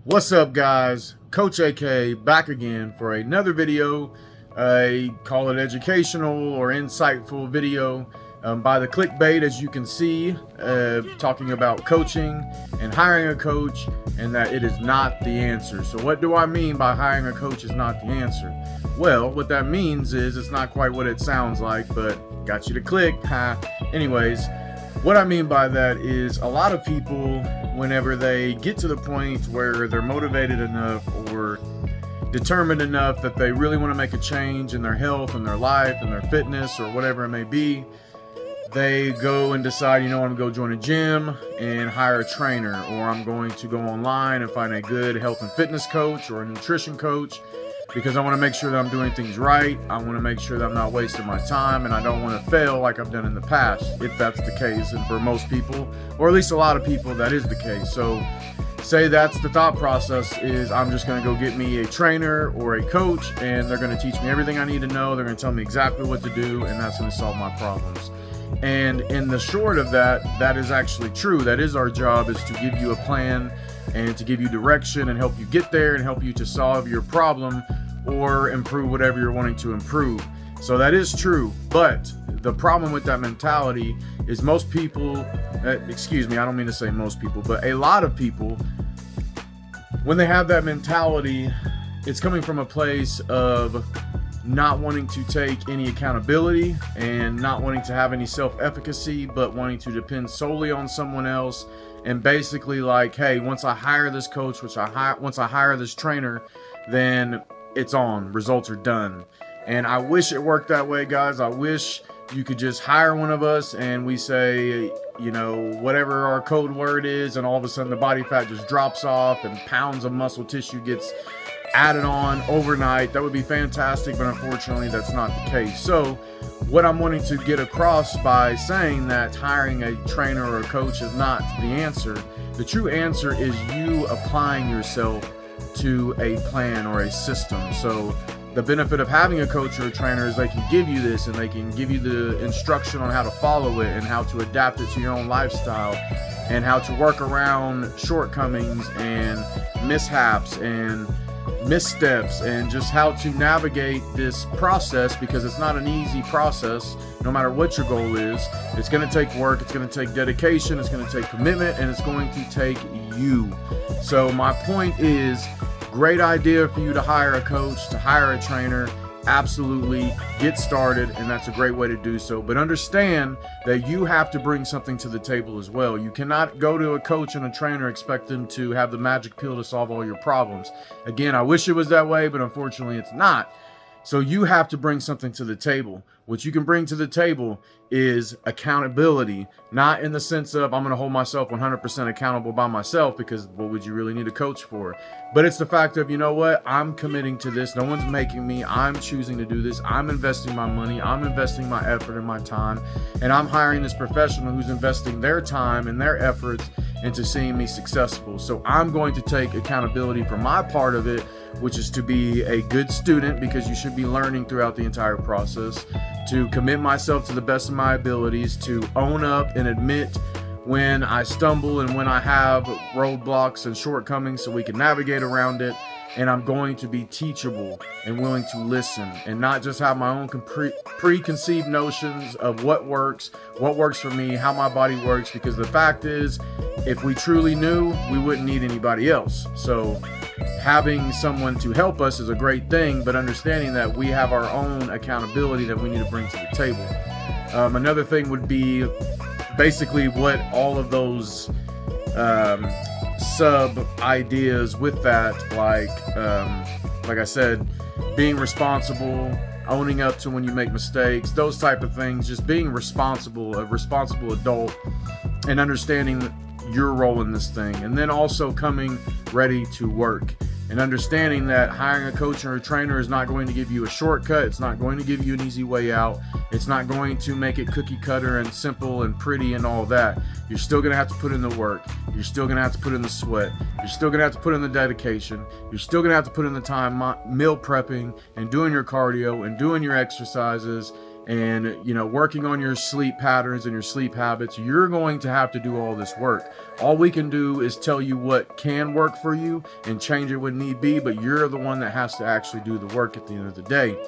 What's up, guys? Coach AK back again for another video. I call it educational or insightful video by the clickbait, as you can see, talking about coaching and hiring a coach, and that it is not the answer. So what do I mean by hiring a coach is not the answer? Well, what that means is it's not quite what it sounds like, but got you to click. Anyways, what I mean by that is a lot of people, whenever they get to the point where they're motivated enough or determined enough that they really want to make a change in their health and their life and their fitness or whatever it may be, they go and decide, you know, I'm going to go join a gym and hire a trainer, or I'm going to go online and find a good health and fitness coach or a nutrition coach, because I want to make sure that I'm doing things right. I want to make sure that I'm not wasting my time, and I don't want to fail like I've done in the past, if that's the case. And for most people, or at least a lot of people, that is the case. So say that's the thought process, is I'm just going to go get me a trainer or a coach, and they're going to teach me everything I need to know. They're going to tell me exactly what to do, and that's going to solve my problems. And in the short of that, that is actually true. That is our job, is to give you a plan and to give you direction and help you get there and help you to solve your problem or improve whatever you're wanting to improve. So that is true. But the problem with that mentality is most people, excuse me, I don't mean to say most people, but a lot of people, when they have that mentality, it's coming from a place of not wanting to take any accountability and not wanting to have any self-efficacy, but wanting to depend solely on someone else. And basically like, hey, once I hire this coach, once I hire this trainer, then it's on, results are done. And I wish it worked that way, guys. I wish you could just hire one of us and we say, you know, whatever our code word is, and all of a sudden the body fat just drops off and pounds of muscle tissue gets added on overnight. That would be fantastic, but unfortunately that's not the case. So what I'm wanting to get across by saying that hiring a trainer or a coach is not the answer, the true answer is you applying yourself to a plan or a system. So the benefit of having a coach or a trainer is they can give you this, and they can give you the instruction on how to follow it and how to adapt it to your own lifestyle, and how to work around shortcomings and mishaps and missteps, and just how to navigate this process, because it's not an easy process. No matter what your goal is, it's going to take work, it's going to take dedication, it's going to take commitment, and it's going to take you. So my point is, great idea for you to hire a coach, to hire a trainer. Absolutely, get started, and that's a great way to do so. But understand that you have to bring something to the table as well. You cannot go to a coach and a trainer, expect them to have the magic pill to solve all your problems. Again, I wish it was that way, but unfortunately it's not. So you have to bring something to the table. What you can bring to the table is accountability, not in the sense of I'm going to hold myself 100% accountable by myself, because what would you really need a coach for? But it's the fact of, you know what, I'm committing to this. No one's making me. I'm choosing to do this. I'm investing my money. I'm investing my effort and my time. And I'm hiring this professional who's investing their time and their efforts into seeing me successful. So I'm going to take accountability for my part of it, which is to be a good student, because you should be learning throughout the entire process, to commit myself to the best of my abilities, to own up and admit when I stumble and when I have roadblocks and shortcomings so we can navigate around it. And I'm going to be teachable and willing to listen, and not just have my own preconceived notions of what works for me, how my body works, because the fact is, if we truly knew, we wouldn't need anybody else. So having someone to help us is a great thing, but understanding that we have our own accountability that we need to bring to the table. Another thing would be basically what all of those sub ideas with that, like I said, being responsible, owning up to when you make mistakes, those type of things, just being responsible, a responsible adult, and understanding your role in this thing, and then also coming ready to work. And understanding that hiring a coach or a trainer is not going to give you a shortcut. It's not going to give you an easy way out. It's not going to make it cookie cutter and simple and pretty and all that. You're still going to have to put in the work. You're still going to have to put in the sweat. You're still going to have to put in the dedication. You're still going to have to put in the time meal prepping and doing your cardio and doing your exercises and, you know, working on your sleep patterns and your sleep habits, you're going to have to do all this work. All we can do is tell you what can work for you and change it when need be, but you're the one that has to actually do the work at the end of the day.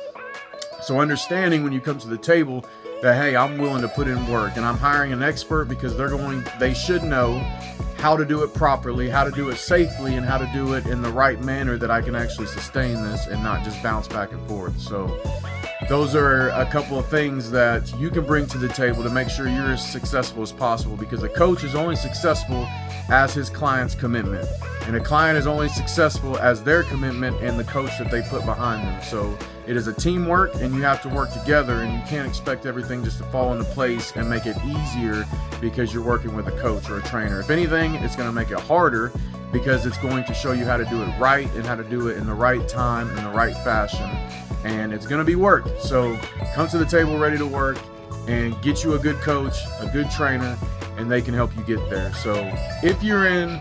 So understanding when you come to the table that, hey, I'm willing to put in work and I'm hiring an expert because they should know how to do it properly, how to do it safely, and how to do it in the right manner that I can actually sustain this and not just bounce back and forth. So those are a couple of things that you can bring to the table to make sure you're as successful as possible, because a coach is only successful as his client's commitment, and a client is only successful as their commitment and the coach that they put behind them. So it is a teamwork, and you have to work together, and you can't expect everything just to fall into place and make it easier because you're working with a coach or a trainer. If anything, it's going to make it harder, because it's going to show you how to do it right and how to do it in the right time, in the right fashion, and it's going to be work. So come to the table ready to work and get you a good coach, a good trainer, and they can help you get there. So if you're in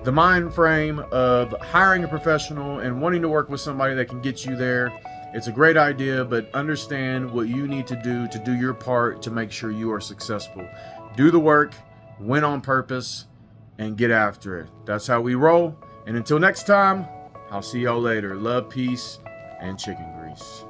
the mind frame of hiring a professional and wanting to work with somebody that can get you there, it's a great idea, but understand what you need to do your part to make sure you are successful. Do the work, win on purpose, and get after it. That's how we roll. And until next time, I'll see y'all later. Love, peace, and chicken grease.